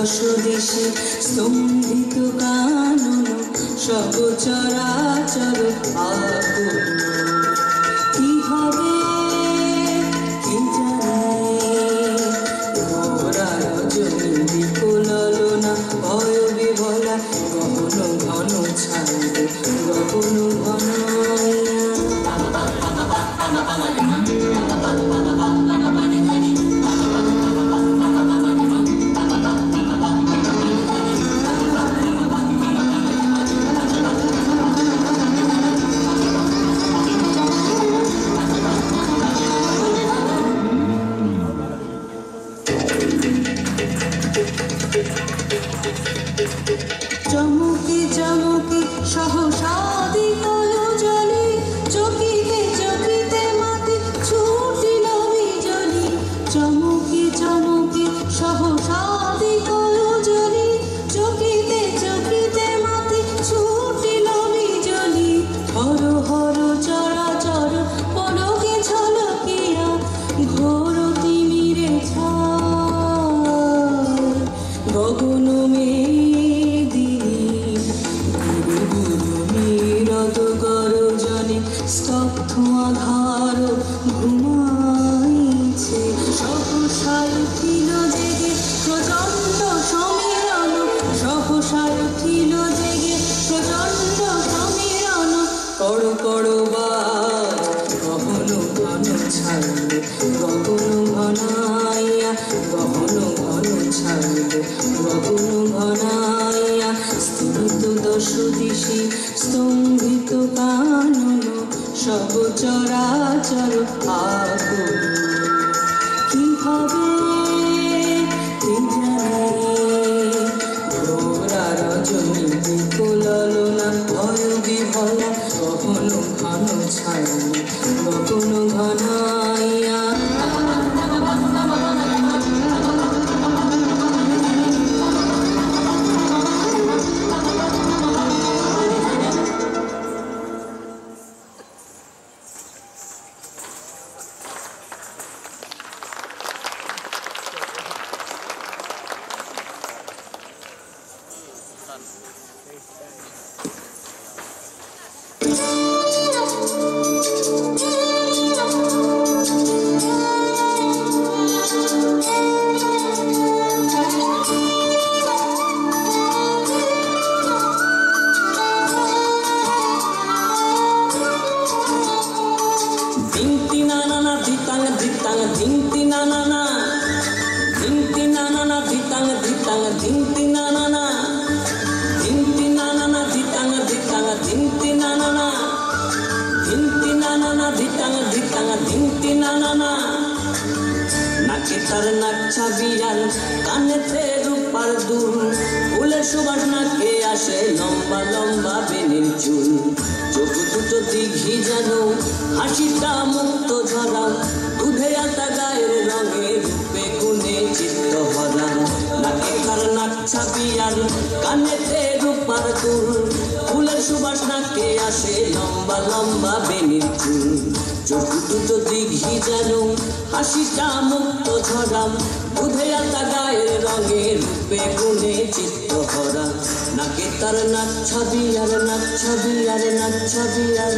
দশ দিশে স্তম্ভিত কানন সব চরাচর আকুল। কি হবে কি জানে ঘোরা রজনী বিকলনা ভয় বিভলা গহন ঘন ছাড়বে গগন ঘন। চমকে চমকে সহসাদি কলজলি চকিতে চকিতে মাতে ছুটিল বিজলি। চমকে চমকে সহসাদি কলজলি চকিতে চকিতে মাতে ছুটিল বিজলি। হর হর চরাচর পলকে ঝলকিয়া ঘোর তিমিরে ছায় গগন স্তব্ধ আধার ঘুমাইছে। সহসায় উঠিল জেগে প্রচণ্ড সমীরণ সহসায় উঠিল জেগে প্রচণ্ড সমীরণ। কড় কড় বাজ গহন ঘন ছাড়বে গগন ঘনাইয়া গহন ঘন ছাড়বে গগন ঘনাইয়া। স্থিত দশ দিশে স্তম্ভিত কানন সব চরাচর আকুল। কি হবে কি জানে ঘোরা রজনী বিকলনা ভয় বিভলা গহন ঘন ছাড়বে গগন ঘনাইয়া। নাকে তার নাকছা বিড়াল কানেতে রূপার দুল ফুলের সুবাস নাকে আসে লম্বা লম্বা বেনির চুল। চোখ দুটো দিঘি যেন হাসিটা মুক্ত ঝরা দুধে আতা গায়ের রঙে রূপে গুণে চিত্ত ভরা। নাকে তার নাকছা বিড়াল কানেতে রূপার দুল ফুলের সুবাস নাকে আসে লম্বা লম্বা বেনির চুল। চোখ দুটো দিঘি যেন হাসিটা মুক্ত ঝরা দুধে আতা গায়ের রঙে রূপে গুণে চিত্ত ভরা। নাকে তার নাকছা বিড়াল নাকছা বিড়াল নাকছা বিড়াল।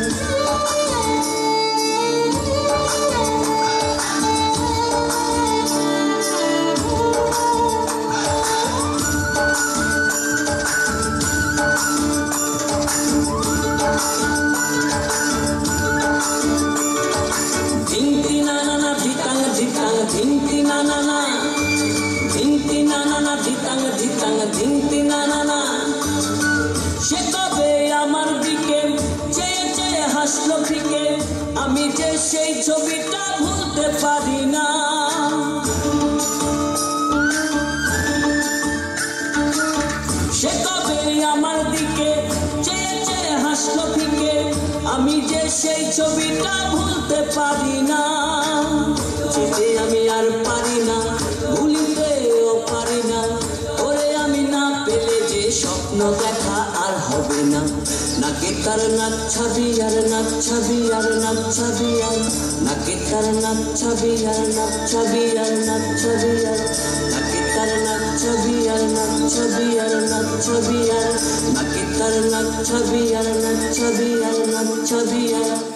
সে কবে আমার দিকে চেয়ে চেয়ে হাসলো ফিকে আমি যে সেই ছবিটা ভুলতে পারি না। সে কবে আমার দিকে চেয়ে চেয়ে হাসলো ফিকে আমি যে সেই ছবিটা ভুলতে পারি না। যেতে আমি আর পারি না ভুলিতেও পারি না ওরে আমি না পেলে যে স্বপ্ন দেখা আর হবে না। নাকে তার নাকছা বিড়াল নাকছা বিড়াল নাকছা বিড়াল নাকে তার নাকছা বিড়াল নাকছা বিড়াল নাকছা বিড়াল নাকে তার নাক ছবি আর নাক ছবি আর নাক ছবি আর নাকি তার নাক ছবি আর নাক ছবি আর নাক ছবি আর